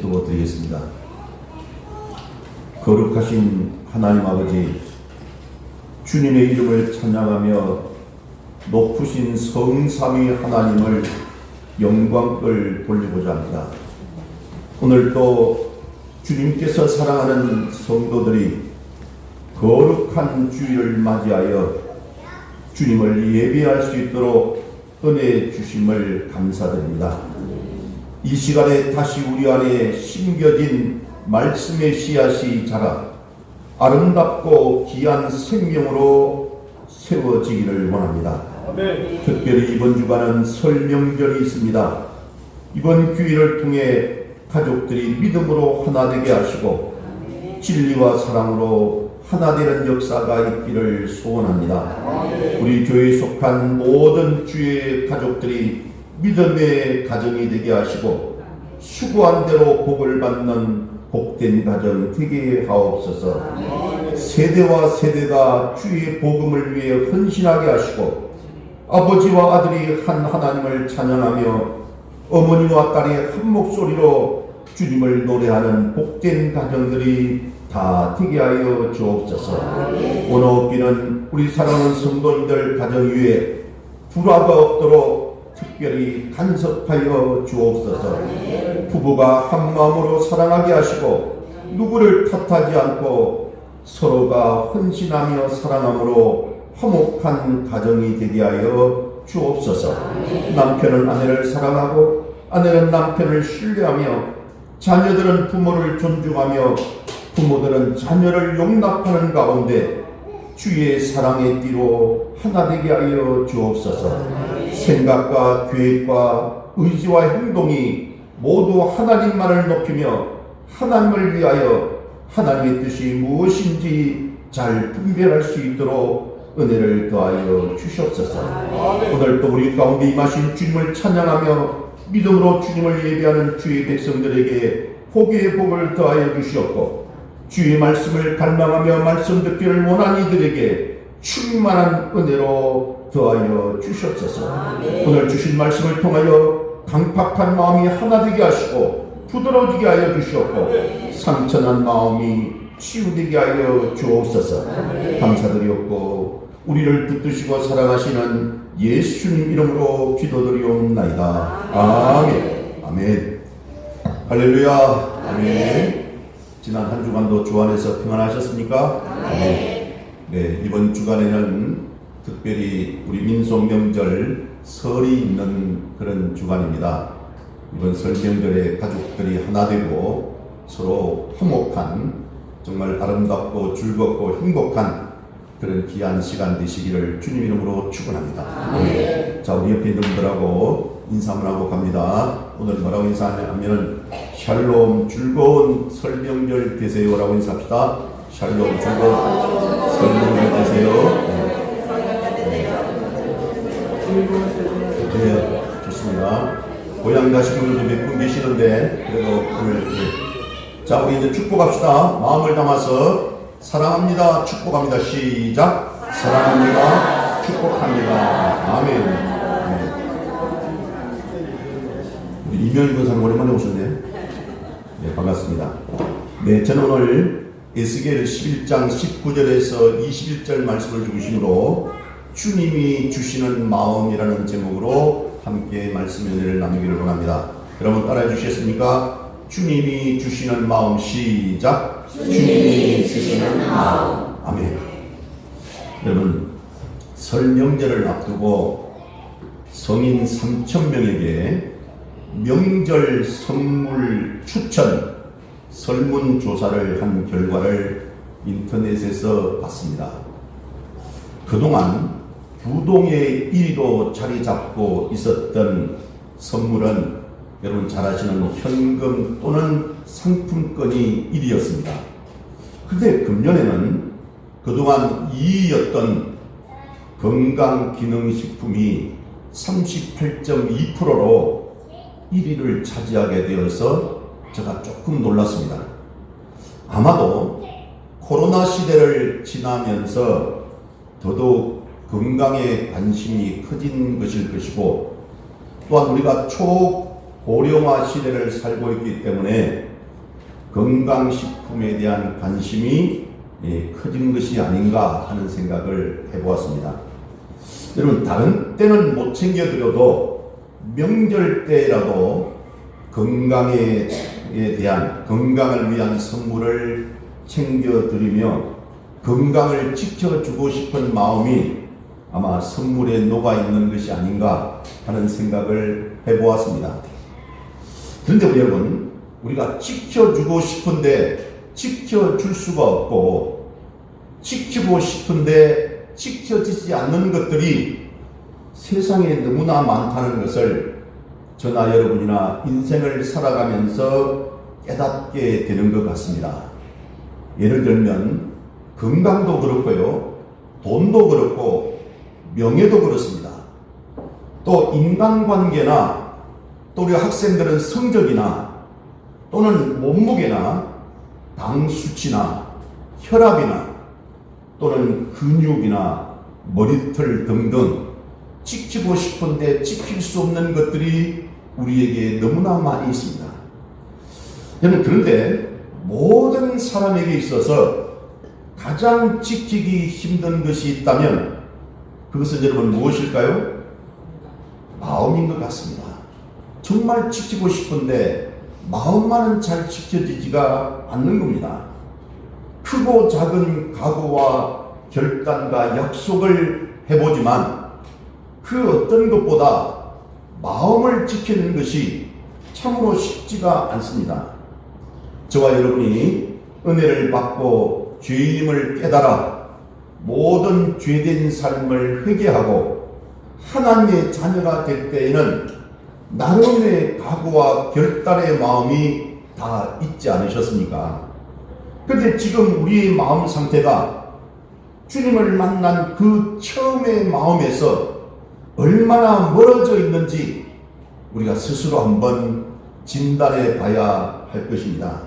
기도드리겠습니다. 거룩하신 하나님 아버지, 주님의 이름을 찬양하며 높으신 성삼위 하나님을 영광을 돌리고자 합니다. 오늘도 주님께서 사랑하는 성도들이 거룩한 주일을 맞이하여 주님을 예배할 수 있도록 은혜 주심을 감사드립니다. 이 시간에 다시 우리 안에 심겨진 말씀의 씨앗이 자라 아름답고 귀한 생명으로 세워지기를 원합니다. 특별히 이번 주간은 설 명절이 있습니다. 이번 규일을 통해 가족들이 믿음으로 하나 되게 하시고 진리와 사랑으로 하나 되는 역사가 있기를 소원합니다. 우리 교회에 속한 모든 주의 가족들이 믿음의 가정이 되게 하시고 수고한 대로 복을 받는 복된 가정 되게 하옵소서. 세대와 세대가 주의 복음을 위해 헌신하게 하시고 아버지와 아들이 한 하나님을 찬양하며 어머니와 딸이 한 목소리로 주님을 노래하는 복된 가정들이 다 되게 하여 주옵소서. 오늘 없기는 우리 사랑하는 성도님들 가정 위에 불화가 없도록 특별히 간섭하여 주옵소서. 부부가 한 마음으로 사랑하게 하시고 누구를 탓하지 않고 서로가 헌신하며 사랑함으로 화목한 가정이 되게 하여 주옵소서. 남편은 아내를 사랑하고 아내는 남편을 신뢰하며 자녀들은 부모를 존중하며 부모들은 자녀를 용납하는 가운데 주의 사랑의 띠로 하나 되게 하여 주옵소서. 생각과 계획과 의지와 행동이 모두 하나님만을 높이며 하나님을 위하여 하나님의 뜻이 무엇인지 잘 분별할 수 있도록 은혜를 더하여 주시옵소서. 오늘도 우리 가운데 임하신 주님을 찬양하며 믿음으로 주님을 예배하는 주의 백성들에게 복의 복을 더하여 주시옵고 주의 말씀을 갈망하며 말씀 듣기를 원하는 이들에게 충만한 은혜로 더하여 주시옵소서. 오늘 주신 말씀을 통하여 강팍한 마음이 하나 되게 하시고 부드러워지게 하여 주시옵고 상처난 마음이 치유되게 하여 주옵소서. 감사드리옵고 우리를 붙드시고 사랑하시는 예수님 이름으로 기도드리옵나이다. 아멘. 아멘. 할렐루야. 아멘. 지난 한 주간도 주 안에서 평안하셨습니까? 네, 이번 주간에는 특별히 우리 민속 명절 설이 있는 그런 주간입니다. 이번 설 명절에 가족들이 하나 되고 서로 화목한 정말 아름답고 즐겁고 행복한 그런 귀한 시간 되시기를 주님 이름으로 축원합니다. 자, 우리 옆에 있는 분들하고 인사 한번 하고 갑니다. 오늘 뭐라고 인사하냐면 샬롬 즐거운 설 명절 되세요라고 인사합시다. 샬롬 즐거운 설 명절 되세요. 네, 좋습니다. 고향 가신 분들도 몇 분 계시는데 그래도 오늘 자, 우리 이제 축복합시다. 마음을 담아서 사랑합니다. 축복합니다. 시작. 사랑합니다. 축복합니다. 아멘. 이명희 권사님 오랜만에 오셨네요. 네, 반갑습니다. 네, 저는 오늘 에스겔 11장 19절에서 21절 말씀을 중심으로 주님이 주시는 마음이라는 제목으로 함께 말씀 은혜를 나누기를 원합니다. 여러분 따라해 주시겠습니까? 주님이 주시는 마음. 시작. 주님이 주시는 마음. 아멘. 여러분, 설 명절을 앞두고 성인 3,000명에게 명절 선물 추천 설문조사를 한 결과를 인터넷에서 봤습니다. 그동안 부동의 1위로 자리 잡고 있었던 선물은 여러분 잘 아시는 현금 또는 상품권이 1위였습니다. 그런데 금년에는 그동안 2위였던 건강기능식품이 38.2%로 1위를 차지하게 되어서 제가 조금 놀랐습니다. 아마도 코로나 시대를 지나면서 더더욱 건강에 관심이 커진 것일 것이고 또한 우리가 초고령화 시대를 살고 있기 때문에 건강식품에 대한 관심이 커진 것이 아닌가 하는 생각을 해보았습니다. 여러분, 다른 때는 못 챙겨드려도 명절 때라도 건강에 대한, 건강을 위한 선물을 챙겨드리며 건강을 지켜주고 싶은 마음이 아마 선물에 녹아있는 것이 아닌가 하는 생각을 해보았습니다. 그런데 우리 여러분, 우리가 지켜주고 싶은데 지켜줄 수가 없고, 지키고 싶은데 지켜지지 않는 것들이 세상에 너무나 많다는 것을 저나 여러분이나 인생을 살아가면서 깨닫게 되는 것 같습니다. 예를 들면 건강도 그렇고요, 돈도 그렇고 명예도 그렇습니다. 또 인간관계나, 또 우리 학생들은 성적이나, 또는 몸무게나 당 수치나 혈압이나, 또는 근육이나 머리털 등등 지키고 싶은데 지킬 수 없는 것들이 우리에게 너무나 많이 있습니다. 저는 그런데 모든 사람에게 있어서 가장 지키기 힘든 것이 있다면 그것은 여러분 무엇일까요? 마음인 것 같습니다. 정말 지키고 싶은데 마음만은 잘 지켜지지가 않는 겁니다. 크고 작은 각오와 결단과 약속을 해보지만 그 어떤 것보다 마음을 지키는 것이 참으로 쉽지가 않습니다. 저와 여러분이 은혜를 받고 죄인임을 깨달아 모든 죄된 삶을 회개하고 하나님의 자녀가 될 때에는 나름의 각오와 결단의 마음이 다 있지 않으셨습니까? 그런데 지금 우리의 마음 상태가 주님을 만난 그 처음의 마음에서 얼마나 멀어져 있는지 우리가 스스로 한번 진단해 봐야 할 것입니다.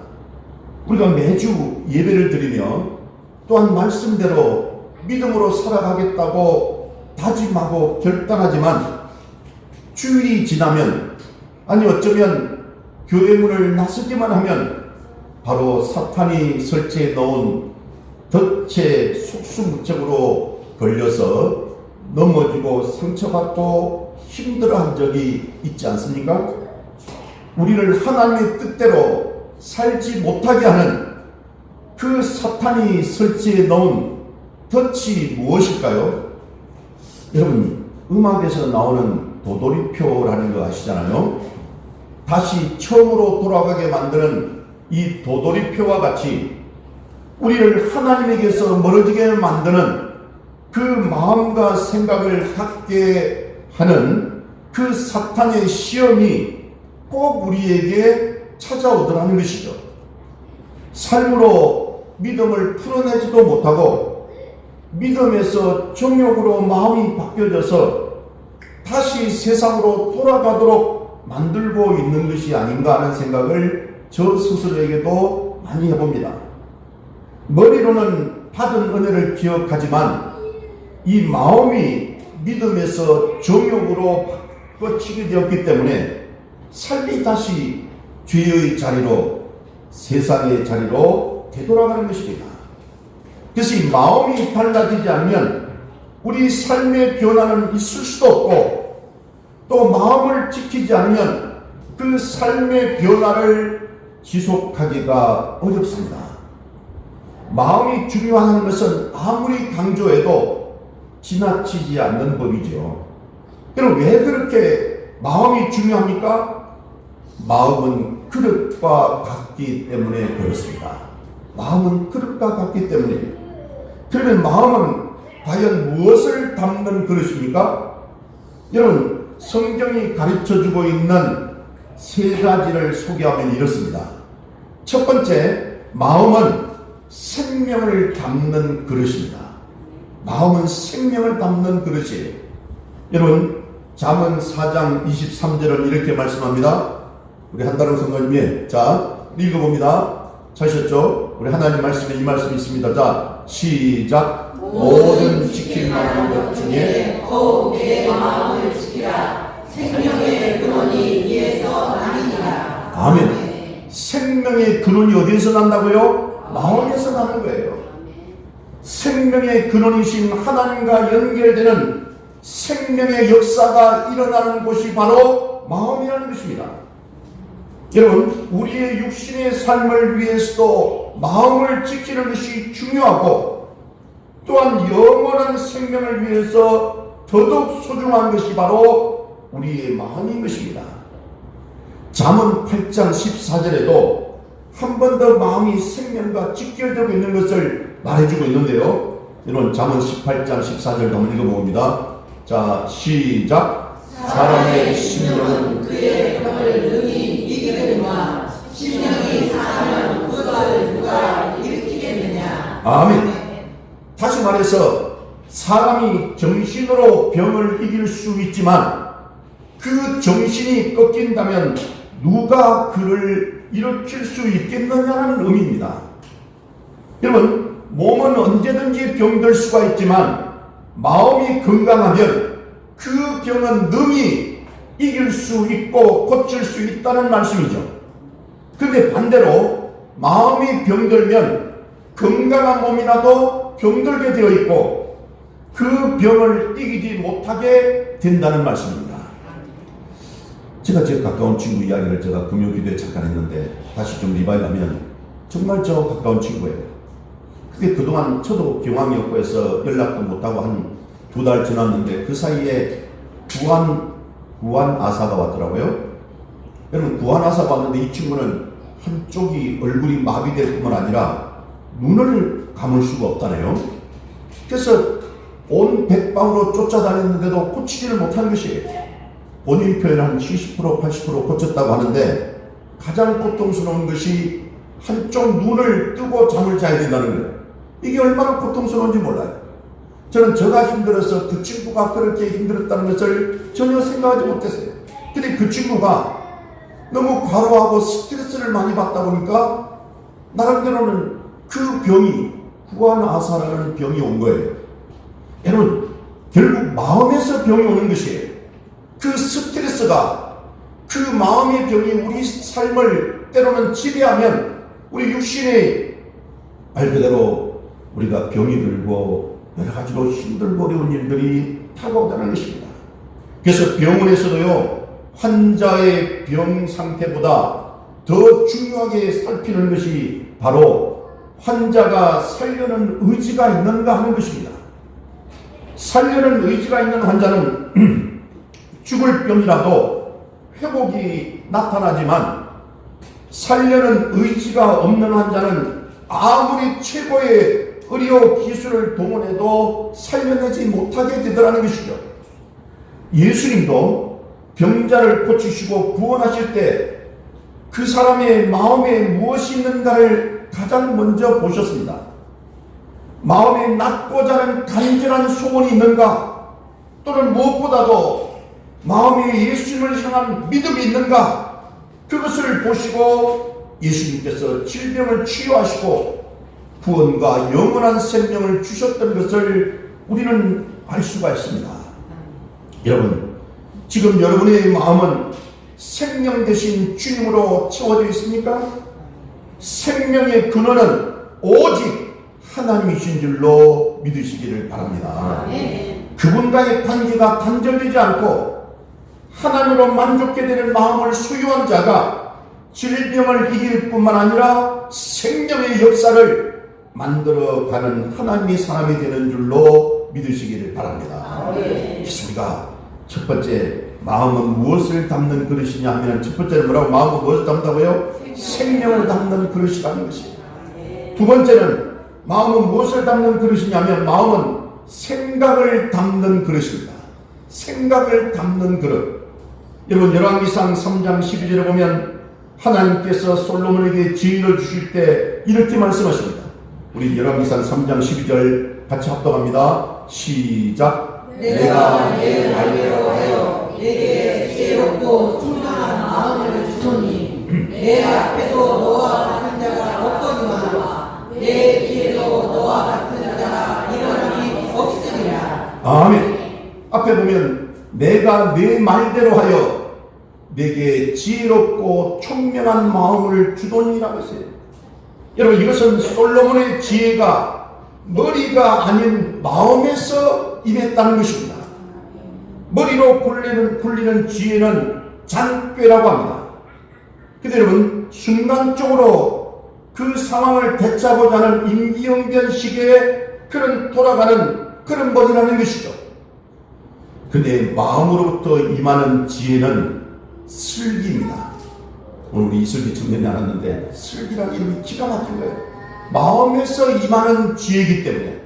우리가 매주 예배를 드리며 또한 말씀대로 믿음으로 살아가겠다고 다짐하고 결단하지만 주일이 지나면, 아니 어쩌면 교회 문을 나서기만 하면 바로 사탄이 설치해 놓은 덫에 속수무책으로 걸려서 넘어지고 상처받고 힘들어한 적이 있지 않습니까? 우리를 하나님의 뜻대로 살지 못하게 하는 그 사탄이 설치해 놓은 덫이 무엇일까요? 여러분, 음악에서 나오는 도돌이표라는 거 아시잖아요? 다시 처음으로 돌아가게 만드는 이 도돌이표와 같이 우리를 하나님에게서 멀어지게 만드는 그 마음과 생각을 갖게 하는 그 사탄의 시험이 꼭 우리에게 찾아오더라는 것이죠. 삶으로 믿음을 풀어내지도 못하고 믿음에서 정욕으로 마음이 바뀌어져서 다시 세상으로 돌아가도록 만들고 있는 것이 아닌가 하는 생각을 저 스스로에게도 많이 해봅니다. 머리로는 받은 은혜를 기억하지만 이 마음이 믿음에서 정욕으로 바꿔치게 되었기 때문에 삶이 다시 죄의 자리로, 세상의 자리로 되돌아가는 것입니다. 그래서 이 마음이 달라지지 않으면 우리 삶의 변화는 있을 수도 없고, 또 마음을 지키지 않으면 그 삶의 변화를 지속하기가 어렵습니다. 마음이 중요한 것은 아무리 강조해도 지나치지 않는 법이죠. 그럼 왜 그렇게 마음이 중요합니까? 마음은 그릇과 같기 때문에 그렇습니다. 마음은 그릇과 같기 때문에. 그러면 마음은 과연 무엇을 담는 그릇입니까? 여러분, 성경이 가르쳐주고 있는 세 가지를 소개하면 이렇습니다. 첫 번째, 마음은 생명을 담는 그릇입니다. 마음은 생명을 담는 그릇이에요. 여러분, 잠언 4장 23절은 이렇게 말씀합니다. 우리 한다름 성도님이 자 읽어봅니다. 찾으셨죠? 우리 하나님 말씀에 이 말씀이 있습니다. 자, 시작. 모든 지킬 만한 것 중에 더욱 내 마음을 지키라. 생명의 근원이 이에서 나니라. 아멘. 생명의 근원이 어디에서 난다고요? 마음에서 나는 거예요. 생명의 근원이신 하나님과 연결되는 생명의 역사가 일어나는 곳이 바로 마음이라는 것입니다. 여러분, 우리의 육신의 삶을 위해서도 마음을 지키는 것이 중요하고, 또한 영원한 생명을 위해서 더더욱 소중한 것이 바로 우리의 마음인 것입니다. 잠언 8장 14절에도 한 번 더 마음이 생명과 직결되고 있는 것을 말해주고 있는데요. 여러분, 잠언 18장 14절 한번 읽어봅니다. 자, 시작. 사람의 심령은 그의 병을 능히 이기느냐. 심령이 상하면 그것을 누가 일으키겠느냐. 아멘. 다시 말해서 사람이 정신으로 병을 이길 수 있지만 그 정신이 꺾인다면 누가 그를 일으킬 수 있겠느냐는 의미입니다. 여러분, 몸은 언제든지 병들 수가 있지만 마음이 건강하면 그 병은 능히 이길 수 있고 고칠 수 있다는 말씀이죠. 그런데 반대로 마음이 병들면 건강한 몸이라도 병들게 되어 있고 그 병을 이기지 못하게 된다는 말씀입니다. 제가 제 가까운 친구 이야기를 제가 금요기도에 잠깐 했는데 다시 좀 리바이하면 정말 저 가까운 친구예요. 그게 그동안 저도 경황이 없고 해서 연락도 못하고 한 2달 지났는데 그 사이에 구한 아사가 왔더라고요. 여러분, 구한 아사가 왔는데 이 친구는 한쪽이 얼굴이 마비될 뿐만 아니라 눈을 감을 수가 없다네요. 그래서 온 백방으로 쫓아다녔는데도 고치지를 못한 것이에요. 본인 표현 한 70% 80% 고쳤다고 하는데 가장 고통스러운 것이 한쪽 눈을 뜨고 잠을 자야 된다는 거예요. 이게 얼마나 고통스러운지 몰라요. 저는 제가 힘들어서 그 친구가 그렇게 힘들었다는 것을 전혀 생각하지 못했어요. 근데 그 친구가 너무 과로하고 스트레스를 많이 받다 보니까 나름대로는 그 병이 구한 아사라는 병이 온 거예요. 여러분, 결국 마음에서 병이 오는 것이에요. 그 스트레스가, 그 마음의 병이 우리 삶을 때로는 지배하면 우리 육신의 말 그대로 우리가 병이 들고 여러 가지로 힘들고 어려운 일들이 다가오다는 것입니다. 그래서 병원에서도요, 환자의 병 상태보다 더 중요하게 살피는 것이 바로 환자가 살려는 의지가 있는가 하는 것입니다. 살려는 의지가 있는 환자는 죽을 병이라도 회복이 나타나지만 살려는 의지가 없는 환자는 아무리 최고의 의료 기술을 동원해도 살려내지 못하게 되더라는 것이죠. 예수님도 병자를 고치시고 구원하실 때 그 사람의 마음에 무엇이 있는가를 가장 먼저 보셨습니다. 마음에 낮고자 하는 간절한 소원이 있는가, 또는 무엇보다도 마음에 예수님을 향한 믿음이 있는가, 그것을 보시고 예수님께서 질병을 치유하시고 구원과 영원한 생명을 주셨던 것을 우리는 알 수가 있습니다. 여러분, 지금 여러분의 마음은 생명 되신 주님으로 채워져 있습니까? 생명의 근원은 오직 하나님이신 줄로 믿으시기를 바랍니다. 그분과의 관계가 단절되지 않고 하나님으로 만족게 되는 마음을 소유한 자가 질병을 이길 뿐만 아니라 생명의 역사를 만들어가는 하나님의 사람이 되는 줄로 믿으시기를 바랍니다. 그래서 우리가 첫 번째, 마음은 무엇을 담는 그릇이냐 하면 첫 번째는 뭐라고? 마음은 무엇을 담다고요? 생명을 담는 그릇이라는 것입니다. 두 번째는 마음은 무엇을 담는 그릇이냐 하면 마음은 생각을 담는 그릇입니다. 생각을 담는 그릇. 여러분, 열왕기상 3장 12절에 보면 하나님께서 솔로몬에게 지혜를 주실 때 이렇게 말씀하십니다. 우리 열왕기상 3장 12절 같이 합독합니다. 시작. 내가 내 말대로 하여 내게 지혜롭고 충만한 마음을 주소니 내 앞에도 너와 같은 자가 없거니와 내 뒤에도 너와 같은 자가 일어남이 없으리라. 아멘. 앞에 보면 내가 내 말대로 하여 내게 지혜롭고 총명한 마음을 주도니라고 했어요. 여러분, 이것은 솔로몬의 지혜가 머리가 아닌 마음에서 임했다는 것입니다. 머리로 굴리는 지혜는 잔꾀라고 합니다. 근데 여러분, 순간적으로 그 상황을 대처하고자 하는 임기응변식의 그런 돌아가는 그런 머리라는 것이죠. 근데 마음으로부터 임하는 지혜는 슬기입니다. 오늘 우리 이슬기 청년이 알았는데 슬기라는 이름이 기가 막힌 거예요. 마음에서 임하는 지혜이기 때문에.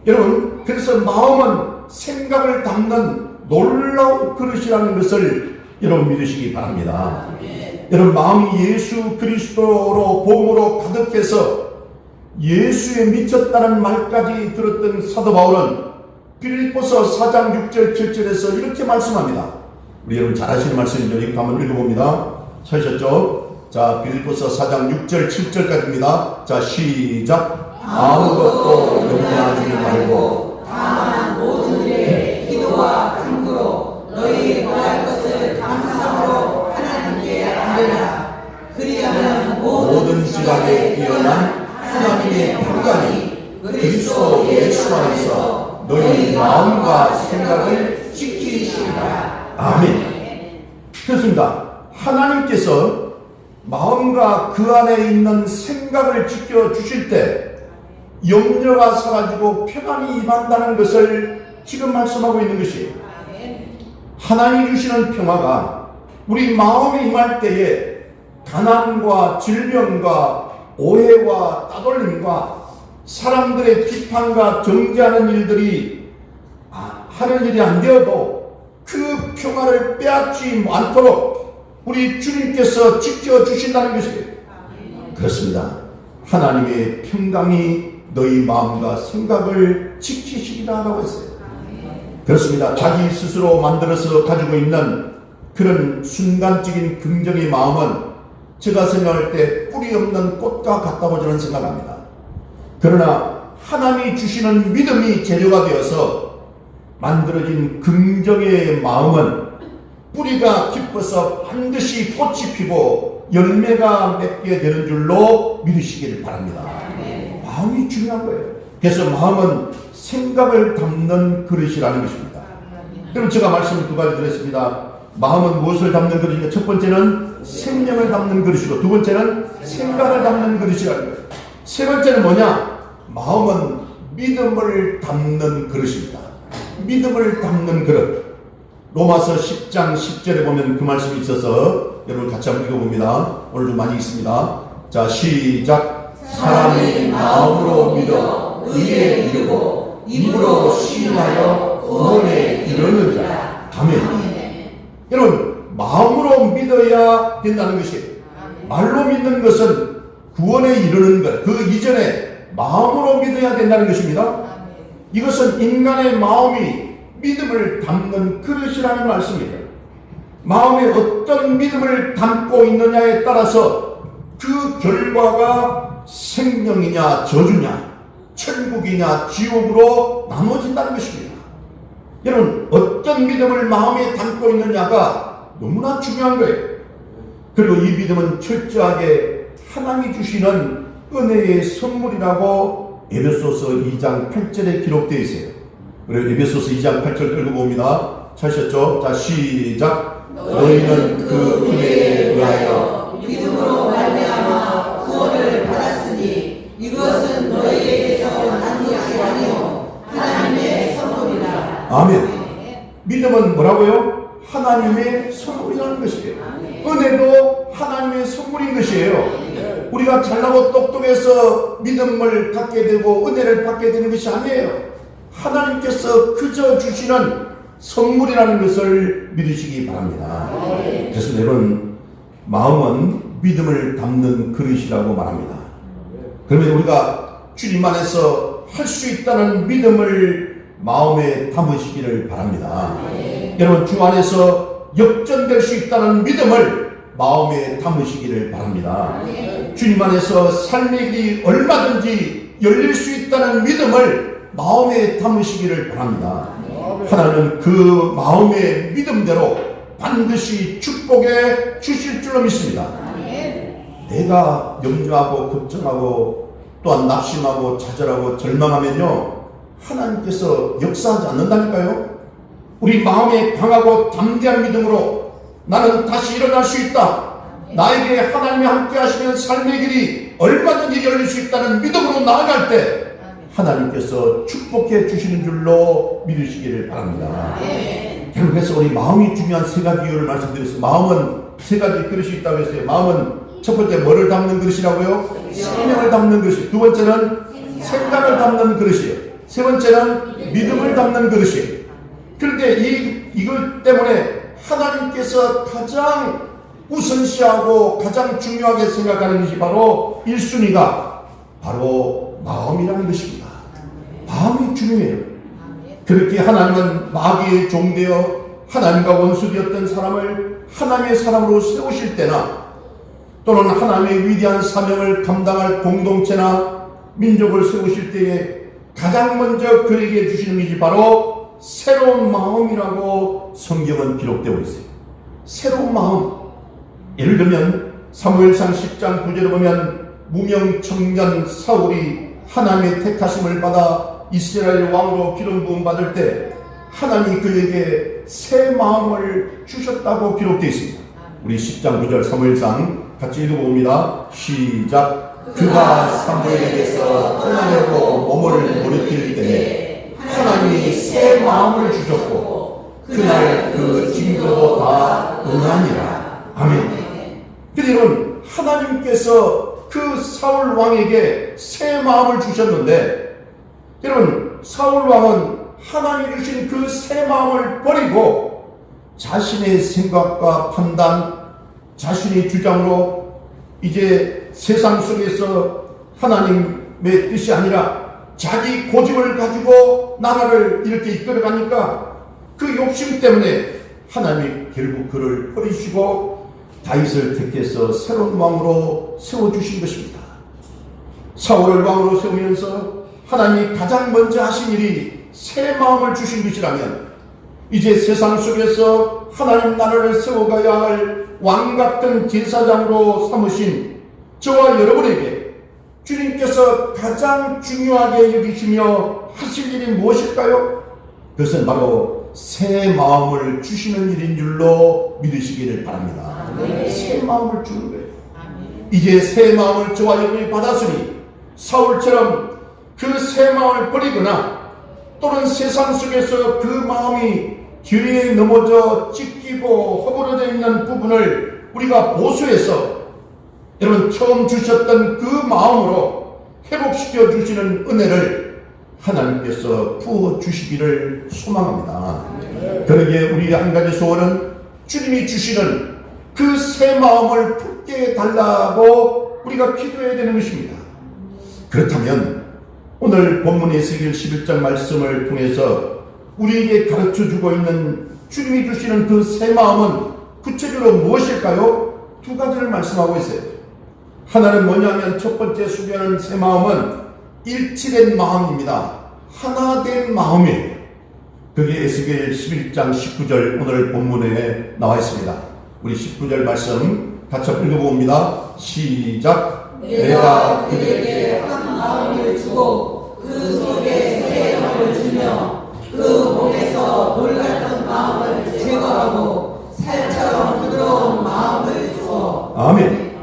여러분, 그래서 마음은 생각을 담는 놀라운 그릇이라는 것을 여러분 믿으시기 바랍니다. 여러분, 마음이 예수 그리스도로 복음으로 가득해서 예수에 미쳤다는 말까지 들었던 사도 바울은 빌립보서 4장 6절 7절에서 이렇게 말씀합니다. 우리 여러분 잘 아시는 말씀이죠. 이거 한번 읽어봅니다. 찾으셨죠? 자, 빌립보서 4장 6절 7절까지입니다. 자, 시작. 아무것도 염려하지 말고 다만 모든 일에 기도와 간구로 너희에게 구할 것을 감사함으로 하나님께 아뢰라. 그리하면 모든 지각에 뛰어난 하나님의 평강이 그리스도 예수 안에서 너희 마음과 생각을 지키시리라. 아멘. 그렇습니다. 하나님께서 마음과 그 안에 있는 생각을 지켜주실 때 염려가 사라지고 평안이 임한다는 것을 지금 말씀하고 있는 것이에요. 하나님이 주시는 평화가 우리 마음에 임할 때에 가난과 질병과 오해와 따돌림과 사람들의 비판과 정죄하는 일들이 하는 일이 안 되어도 그 평화를 빼앗지 않도록 우리 주님께서 지켜주신다는 것이에요. 그렇습니다. 하나님의 평강이 너희 마음과 생각을 지키시리라 라고 했어요. 그렇습니다. 자기 스스로 만들어서 가지고 있는 그런 순간적인 긍정의 마음은 제가 생각할 때 뿌리 없는 꽃과 같다고 저는 생각합니다. 그러나 하나님이 주시는 믿음이 재료가 되어서 만들어진 긍정의 마음은 뿌리가 깊어서 반드시 꽃이 피고 열매가 맺게 되는 줄로 믿으시기를 바랍니다. 마음이 중요한 거예요. 그래서 마음은 생각을 담는 그릇이라는 것입니다. 그럼 제가 말씀을 두 가지 드렸습니다. 마음은 무엇을 담는 그릇이냐? 첫 번째는 생명을 담는 그릇이고, 두 번째는 생각을 담는 그릇이라는 거예요. 세 번째는 뭐냐? 마음은 믿음을 담는 그릇입니다. 믿음을 담는 그릇. 로마서 10장 10절에 보면 그 말씀이 있어서 여러분 같이 한번 읽어봅니다. 오늘도 많이 있습니다. 자, 시작. 사람이 마음으로 믿어 의에 이르고 입으로 시인하여 구원에 이르느니라. 아멘. 여러분, 마음으로 믿어야 된다는 것이에요. 말로 믿는 것은 구원에 이르는 것, 그 이전에 마음으로 믿어야 된다는 것입니다. 이것은 인간의 마음이 믿음을 담는 그릇이라는 말씀입니다. 마음에 어떤 믿음을 담고 있느냐에 따라서 그 결과가 생명이냐 저주냐, 천국이냐 지옥으로 나눠진다는 것입니다. 여러분, 어떤 믿음을 마음에 담고 있느냐가 너무나 중요한 거예요. 그리고 이 믿음은 철저하게 하나님이 주시는 은혜의 선물이라고 에베소서 2장 8절에 기록되어 있어요. 그리고 에베소서 2장 8절 읽어봅니다. 찾으셨죠? 자, 시작. 너희는 그 은혜에 의하여 믿음으로 말미암아 구원을 받았으니 이것은 너희에게서 난 것이 아니요 하나님의 선물이라. 아멘. 믿음은 뭐라고요? 하나님의 선물이라는 것이에요. 은혜도 하나님의 선물인 것이에요. 우리가 잘나고 똑똑해서 믿음을 갖게 되고 은혜를 받게 되는 것이 아니에요. 하나님께서 그저 주시는 선물이라는 것을 믿으시기 바랍니다. 그래서 여러분, 마음은 믿음을 담는 그릇이라고 말합니다. 그러면 우리가 주님 안에서 할 수 있다는 믿음을 마음에 담으시기를 바랍니다. 여러분, 주 안에서 역전될 수 있다는 믿음을 마음에 담으시기를 바랍니다. 주님 안에서 삶의 길이 얼마든지 열릴 수 있다는 믿음을 마음에 담으시기를 바랍니다. 하나님은 그 마음의 믿음대로 반드시 축복해 주실 줄로 믿습니다. 내가 염려하고 걱정하고 또한 낙심하고 좌절하고 절망하면요, 하나님께서 역사하지 않는다니까요. 우리 마음에 강하고 담대한 믿음으로 나는 다시 일어날 수 있다, 나에게 하나님이 함께 하시면 삶의 길이 얼마든지 열릴 수 있다는 믿음으로 나아갈 때 하나님께서 축복해 주시는 줄로 믿으시기를 바랍니다. 그래서 우리 마음이 중요한 세 가지 이유를 말씀드렸어요. 마음은 세 가지 그릇이 있다고 했어요. 마음은 첫 번째 뭐를 담는 그릇이라고요? 생명을 담는 그릇이. 두 번째는 생각을 담는 그릇이에요. 세 번째는 믿음을 담는 그릇이에요. 그런데 이것 때문에 하나님께서 가장 우선시하고 가장 중요하게 생각하는 것이 바로 1순위가 바로 마음이라는 것입니다. 마음이 중요해요. 그렇게 하나님은 마귀의 종되어 하나님과 원수되었던 사람을 하나님의 사람으로 세우실 때나 또는 하나님의 위대한 사명을 감당할 공동체나 민족을 세우실 때에 가장 먼저 그에게 주시는 것이 바로 새로운 마음이라고 성경은 기록되고 있어요. 새로운 마음. 예를 들면 사무엘상 10장 9절에 보면 무명 청년 사울이 하나님의 택하심을 받아 이스라엘 왕으로 기름 부음 받을 때 하나님이 그에게 새 마음을 주셨다고 기록되어 있습니다. 우리 10장 9절 사무엘상 같이 읽어봅니다. 시작. 그가 사무엘에게서 떠나려고 몸을 돌이킬 때에 하나님이 새 마음을 주셨고 그날 그 징조도 다 응하니라. 아멘. 여러분, 하나님께서 그 사울 왕에게 새 마음을 주셨는데, 여러분, 사울 왕은 하나님이 주신 그 새 마음을 버리고 자신의 생각과 판단, 자신의 주장으로 이제 세상 속에서 하나님의 뜻이 아니라 자기 고집을 가지고 나라를 이렇게 이끌어가니까 그 욕심 때문에 하나님이 결국 그를 버리시고 다윗을 택해서 새로운 왕으로 세워주신 것입니다. 사울을 왕으로 세우면서 하나님이 가장 먼저 하신 일이 새 마음을 주신 것이라면 이제 세상 속에서 하나님 나라를 세워가야 할 왕 같은 제사장으로 삼으신 저와 여러분에게 주님께서 가장 중요하게 여기시며 하실 일이 무엇일까요? 그것은 바로 새 마음을 주시는 일인 줄로 믿으시기를 바랍니다. 새 마음을 주는 거예요. 이제 새 마음을 저와 여러분이 받았으니 사울처럼 그 새 마음을 버리거나 또는 세상 속에서 그 마음이 길에 넘어져 찢기고 허물어져 있는 부분을 우리가 보수해서 여러분 처음 주셨던 그 마음으로 회복시켜 주시는 은혜를 하나님께서 부어 주시기를 소망합니다. 그러기에 우리의 한 가지 소원은 주님이 주시는 그 새 마음을 품게 해달라고 우리가 기도해야 되는 것입니다. 그렇다면 오늘 본문 에스겔 11장 말씀을 통해서 우리에게 가르쳐주고 있는 주님이 주시는 그 새 마음은 구체적으로 무엇일까요? 두 가지를 말씀하고 있어요. 하나는 뭐냐면 첫 번째 소개하는 새 마음은 일치된 마음입니다. 하나 된 마음이에요. 그게 에스겔 11장 19절 오늘 본문에 나와 있습니다. 우리 19절 말씀 같이 읽어봅니다. 시작. 내가 그에게 한 마음을 주고 그 속에 새 영을 주며 그 몸에서 놀랐던 마음을 제거하고 살처럼 부드러운 마음을 주어. 아멘.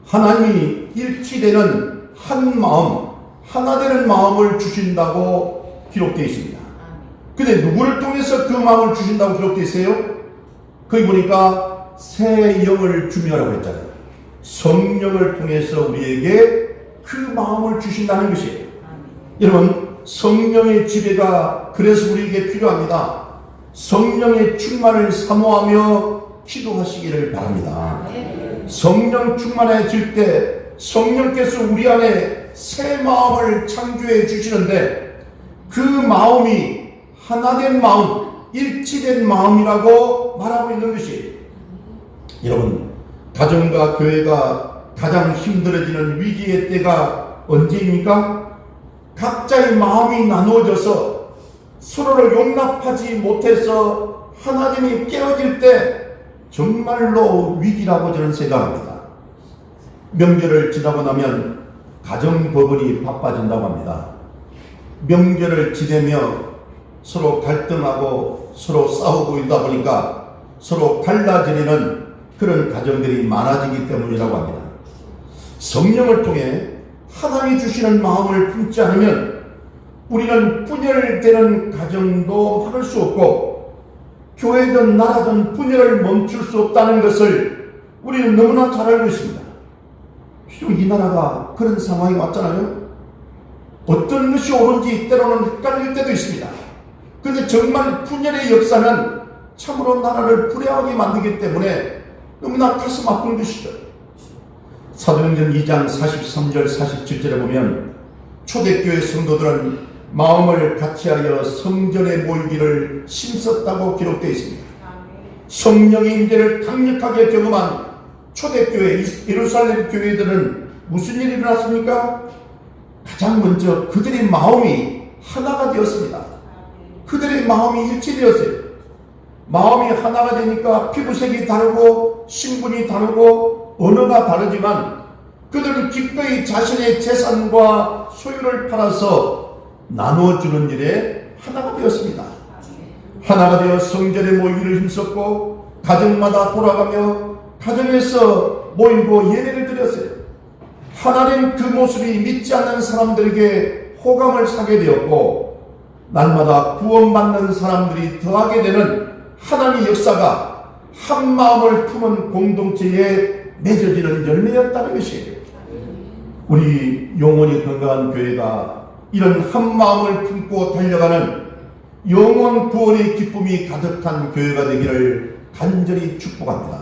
하나님이 일치되는 한 마음, 하나 되는 마음을 주신다고 기록되어 있습니다. 근데 누구를 통해서 그 마음을 주신다고 기록되어 있어요? 거기 보니까 새 영을 주며라고 했잖아요. 성령을 통해서 우리에게 그 마음을 주신다는 것이에요. 여러분, 성령의 지배가 그래서 우리에게 필요합니다. 성령의 충만을 사모하며 기도하시기를 바랍니다. 성령 충만해질 때 성령께서 우리 안에 새 마음을 창조해 주시는데 그 마음이 하나된 마음, 일치된 마음이라고 말하고 있는 것이에요. 여러분, 가정과 교회가 가장 힘들어지는 위기의 때가 언제입니까? 각자의 마음이 나누어져서 서로를 용납하지 못해서 하나님이 깨어질 때 정말로 위기라고 저는 생각합니다. 명절을 지나고 나면 가정법원이 바빠진다고 합니다. 명절을 지내며 서로 갈등하고 서로 싸우고 있다 보니까 서로 갈라지는 그런 가정들이 많아지기 때문이라고 합니다. 성령을 통해 하나님이 주시는 마음을 품지 않으면 우리는 분열되는 가정도 막을 수 없고 교회든 나라든 분열을 멈출 수 없다는 것을 우리는 너무나 잘 알고 있습니다. 지금 이 나라가 그런 상황이 왔잖아요. 어떤 것이 옳은지 때로는 헷갈릴 때도 있습니다. 그런데 정말 분열의 역사는 참으로 나라를 불행하게 만들기 때문에 너무나 가슴 아픈 것이죠. 사도행전 2장 43절 47절에 보면 초대교회 성도들은 마음을 같이하여 성전에 모이기를 힘썼다고 기록되어 있습니다. 성령의 임재를 강력하게 경험한 초대교회 예루살렘 교회들은 무슨 일이 일어났습니까? 가장 먼저 그들의 마음이 하나가 되었습니다. 그들의 마음이 일치되었어요. 마음이 하나가 되니까 피부색이 다르고 신분이 다르고 언어가 다르지만 그들은 기꺼이 자신의 재산과 소유를 팔아서 나누어주는 일에 하나가 되었습니다. 하나가 되어 성전에 모이기를 힘썼고 가정마다 돌아가며 가정에서 모이고 예배를 드렸어요. 하나님 그 모습이 믿지 않는 사람들에게 호감을 사게 되었고 날마다 구원받는 사람들이 더하게 되는 하나님의 역사가 한 마음을 품은 공동체에 맺어지는 열매였다는 것이에요. 우리 영혼이 건강한 교회가 이런 한 마음을 품고 달려가는 영혼 구원의 기쁨이 가득한 교회가 되기를 간절히 축복합니다.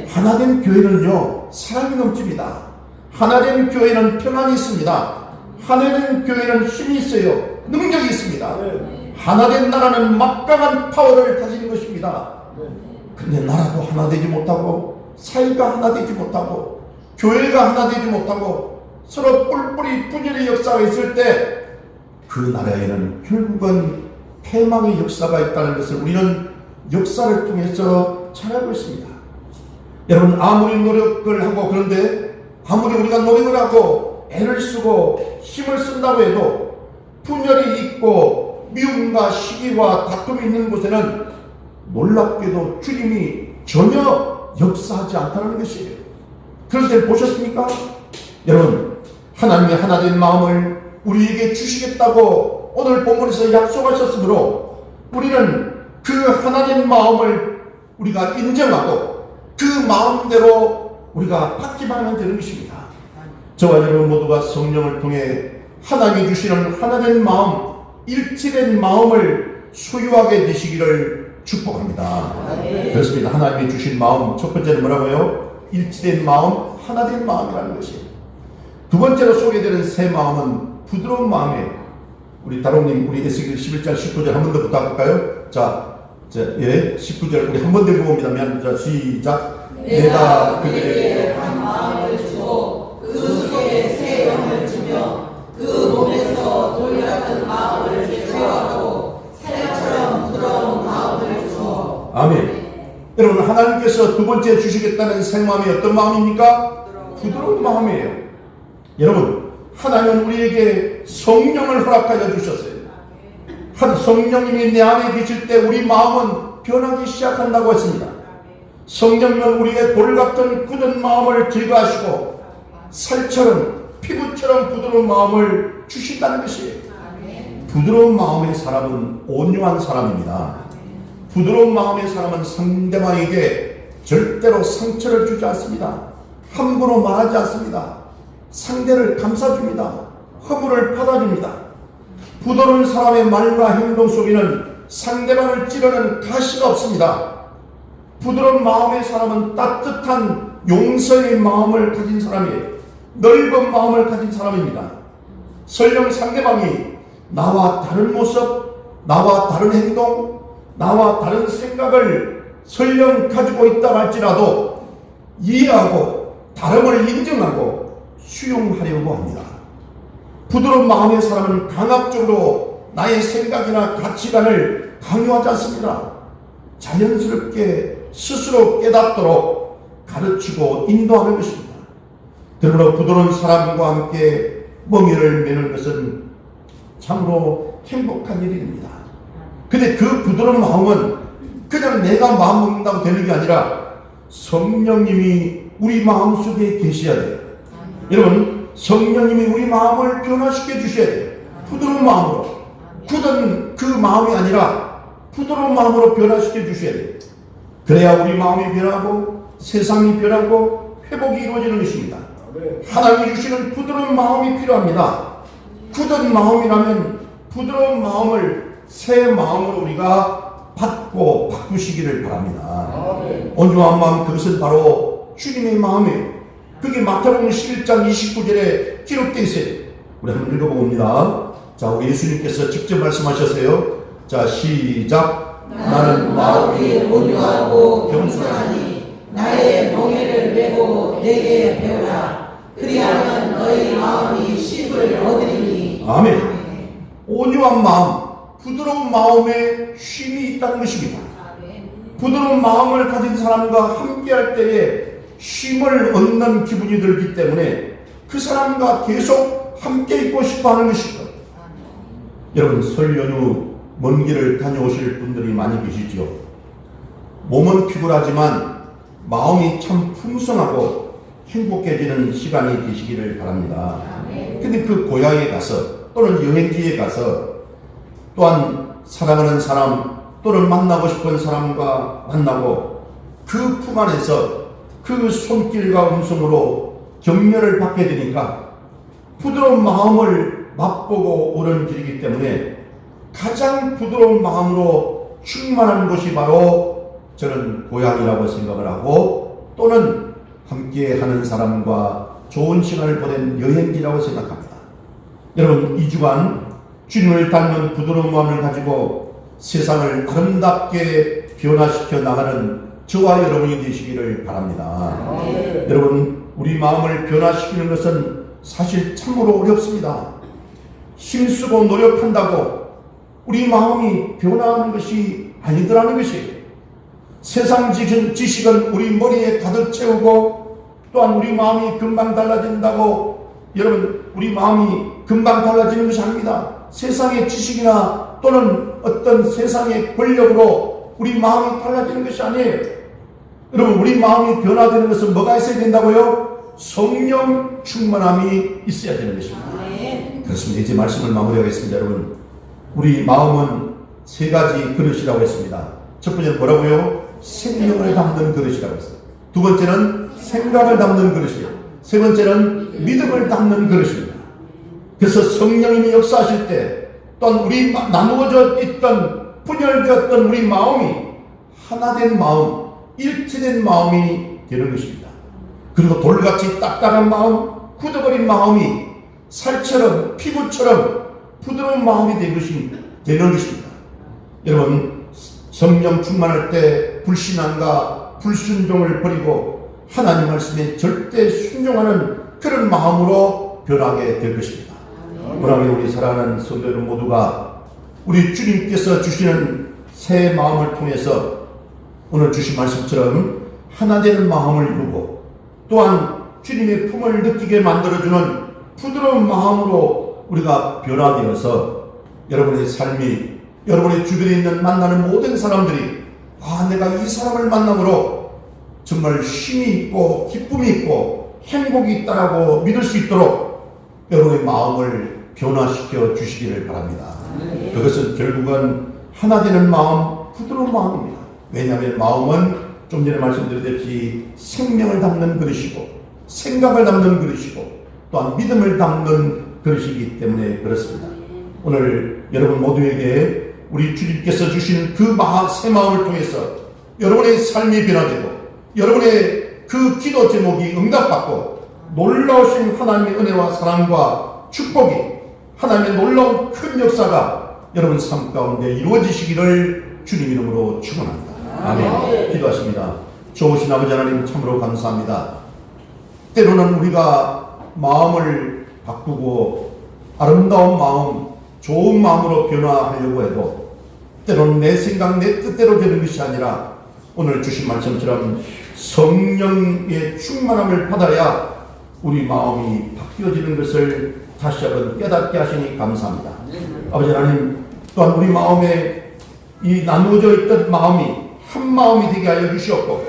하나된 교회는요 사랑이 넘칩니다. 하나된 교회는 평안이 있습니다. 하나된 교회는 힘이 있어요. 능력이 있습니다. 하나된 나라는 막강한 파워를 가진 것입니다. 근데 나라도 하나 되지 못하고 사회가 하나 되지 못하고 교회가 하나 되지 못하고 서로 뿔뿔이 분열의 역사가 있을 때 그 나라에는 결국은 패망의 역사가 있다는 것을 우리는 역사를 통해서 잘 알고 있습니다. 여러분 아무리 노력을 하고 그런데 아무리 우리가 노력을 하고 애를 쓰고 힘을 쓴다고 해도 분열이 있고 미움과 시기와 다툼이 있는 곳에는 놀랍게도 주님이 전혀 역사하지 않다는 것이에요. 그런데 보셨습니까? 여러분 하나님이 하나된 마음을 우리에게 주시겠다고 오늘 본문에서 약속하셨으므로 우리는 그 하나된 마음을 우리가 인정하고 그 마음대로 우리가 받기만 하면 되는 것입니다. 저와 여러분 모두가 성령을 통해 하나님이 주시는 하나된 마음, 일치된 마음을 소유하게 되시기를 축복합니다. 그렇습니다. 하나님이 주신 마음, 첫 번째는 뭐라고요? 일치된 마음, 하나된 마음이라는 것이에요. 두 번째로 소개되는 새 마음은 부드러운 마음이에요. 우리 다롱님, 우리 에스겔 11장 19절 한 번 더 부탁할까요? 자, 19절 우리 한 번 더 읽어봅니다. 자, 시작. 내가 그들에게 한 마음을 주고 그 속에 새 영을 주며 그 몸에서 돌려던 마음을 제거하고 새처럼 부드러운 마음을 주어. 아멘. 여러분 하나님께서 두 번째 주시겠다는 새 마음이 어떤 마음입니까? 부드러운 마음이에요. 여러분 하나님은 우리에게 성령을 허락하여 주셨어요. 성령님이 내 안에 계실 때 우리 마음은 변하기 시작한다고 했습니다. 성령님은 우리의 돌같은 굳은 마음을 제거하시고 살처럼 피부처럼 부드러운 마음을 주신다는 것이에요. 부드러운 마음의 사람은 온유한 사람입니다. 부드러운 마음의 사람은 상대방에게 절대로 상처를 주지 않습니다. 함부로 말하지 않습니다. 상대를 감싸줍니다. 허물을 받아줍니다. 부드러운 사람의 말과 행동 속에는 상대방을 찌르는 가시가 없습니다. 부드러운 마음의 사람은 따뜻한 용서의 마음을 가진 사람이에요. 넓은 마음을 가진 사람입니다. 설령 상대방이 나와 다른 모습, 나와 다른 행동, 나와 다른 생각을 설령 가지고 있다 할지라도 이해하고 다름을 인정하고 수용하려고 합니다. 부드러운 마음의 사람은 강압적으로 나의 생각이나 가치관을 강요하지 않습니다. 자연스럽게 스스로 깨닫도록 가르치고 인도하는 것입니다. 그러므로 부드러운 사람과 함께 멍에를 매는 것은 참으로 행복한 일입니다. 근데 그 부드러운 마음은 그냥 내가 마음 먹는다고 되는 게 아니라 성령님이 우리 마음속에 계셔야 돼요. 여러분, 성령님이 우리 마음을 변화시켜 주셔야 돼요. 부드러운 마음으로. 굳은 그 마음이 아니라 부드러운 마음으로 변화시켜 주셔야 돼요. 그래야 우리 마음이 변하고 세상이 변하고 회복이 이루어지는 것입니다. 하나님이 주시는 부드러운 마음이 필요합니다. 굳은 마음이라면 부드러운 마음을 새 마음으로 우리가 받고 바꾸시기를 바랍니다. 온유한 마음, 그것은 바로 주님의 마음이에요. 그게 마태복음 11장 29절에 기록되어 있어요. 우리 한번 읽어봅니다. 자, 우리 예수님께서 직접 말씀하셨어요. 자, 시작. 나는 마음이 온유하고 겸손하니 나의 멍에를 메고 내게 배우라. 그리하면 너희 마음이 쉼을 얻으리니. 아멘. 온유한 마음, 부드러운 마음에 쉼이 있다는 것입니다. 부드러운 마음을 가진 사람과 함께할 때에 쉼을 얻는 기분이 들기 때문에 그 사람과 계속 함께 있고 싶어 하는 것입니다. 여러분, 설 연휴 먼 길을 다녀오실 분들이 많이 계시죠. 몸은 피곤하지만 마음이 참 풍성하고 행복해지는 시간이 되시기를 바랍니다. 근데 그 고향에 가서 또는 여행지에 가서 또한 사랑하는 사람 또는 만나고 싶은 사람과 만나고 그 품 안에서 그 손길과 음성으로 격려를 받게 되니까 부드러운 마음을 맛보고 오는 길이기 때문에 가장 부드러운 마음으로 충만한 곳이 바로 저는 고향이라고 생각을 하고 또는 함께 하는 사람과 좋은 시간을 보낸 여행지라고 생각합니다. 여러분, 2주간 주님을 닮은 부드러운 마음을 가지고 세상을 아름답게 변화시켜 나가는 저와 여러분이 되시기를 바랍니다. 여러분, 우리 마음을 변화시키는 것은 사실 참으로 어렵습니다. 힘쓰고 노력한다고 우리 마음이 변화하는 것이 아니더라는 것이에요. 세상 지식은 우리 머리에 가득 채우고 또한 우리 마음이 금방 달라진다고 여러분, 우리 마음이 금방 달라지는 것이 아닙니다. 세상의 지식이나 또는 어떤 세상의 권력으로 우리 마음이 달라지는 것이 아니에요. 여러분, 우리 마음이 변화되는 것은 뭐가 있어야 된다고요? 성령 충만함이 있어야 되는 것입니다. 그렇습니다. 이제 말씀을 마무리하겠습니다. 여러분, 우리 마음은 세 가지 그릇이라고 했습니다. 첫 번째는 뭐라고요? 생명을 담는 그릇이라고 했어요. 두 번째는 생각을 담는 그릇이에요. 세 번째는 믿음을 담는 그릇입니다. 그래서 성령님이 역사하실 때 또한 우리 나누어져 있던 분열되었던 우리 마음이 하나된 마음, 일치된 마음이 되는 것입니다. 그리고 돌같이 딱딱한 마음, 굳어버린 마음이 살처럼 피부처럼 부드러운 마음이 되는 것입니다. 여러분, 성령 충만할 때 불신앙과 불순종을 버리고 하나님 말씀에 절대 순종하는 그런 마음으로 변하게 될 것입니다. 그러면 우리 사랑하는 성도 여러분 모두가 우리 주님께서 주시는 새 마음을 통해서 오늘 주신 말씀처럼 하나 되는 마음을 이루고 또한 주님의 품을 느끼게 만들어주는 부드러운 마음으로 우리가 변화되어서 여러분의 삶이 여러분의 주변에 있는 만나는 모든 사람들이 내가 이 사람을 만남으로 정말 힘이 있고 기쁨이 있고 행복이 있다라고 믿을 수 있도록 여러분의 마음을 변화시켜 주시기를 바랍니다. 그것은 결국은 하나 되는 마음, 부드러운 마음입니다. 왜냐하면 마음은 좀 전에 말씀드렸듯이 생명을 담는 그릇이고 생각을 담는 그릇이고 또한 믿음을 담는 그릇이기 때문에 그렇습니다. 오늘 여러분 모두에게 우리 주님께서 주신 그 새 마음을 통해서 여러분의 삶이 변화되고 여러분의 그 기도 제목이 응답받고 놀라우신 하나님의 은혜와 사랑과 축복이 하나님의 놀라운 큰 역사가 여러분 삶 가운데 이루어지시기를 주님 이름으로 축원합니다. 아멘. 기도하십니다. 좋으신 아버지 하나님 참으로 감사합니다. 때로는 우리가 마음을 바꾸고 아름다운 마음, 좋은 마음으로 변화하려고 해도 때로는 내 생각 내 뜻대로 되는 것이 아니라 오늘 주신 말씀처럼 성령의 충만함을 받아야 우리 마음이 바뀌어지는 것을 다시 한번 깨닫게 하시니 감사합니다. 아버지 하나님, 또한 우리 마음에 이 나누어져 있던 마음이 한 마음이 되게 하여 주시옵고,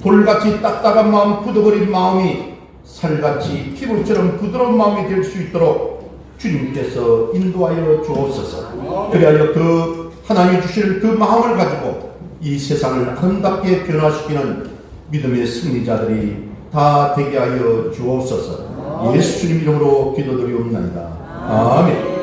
돌같이 딱딱한 마음, 굳어버린 마음이 살같이 피부처럼 부드러운 마음이 될 수 있도록 주님께서 인도하여 주옵소서. 그리하여 그 하나님이 주실 그 마음을 가지고 이 세상을 아름답게 변화시키는 믿음의 승리자들이 다 되게 하여 주옵소서. 예수 주님 이름으로 기도드리옵나이다. 아멘.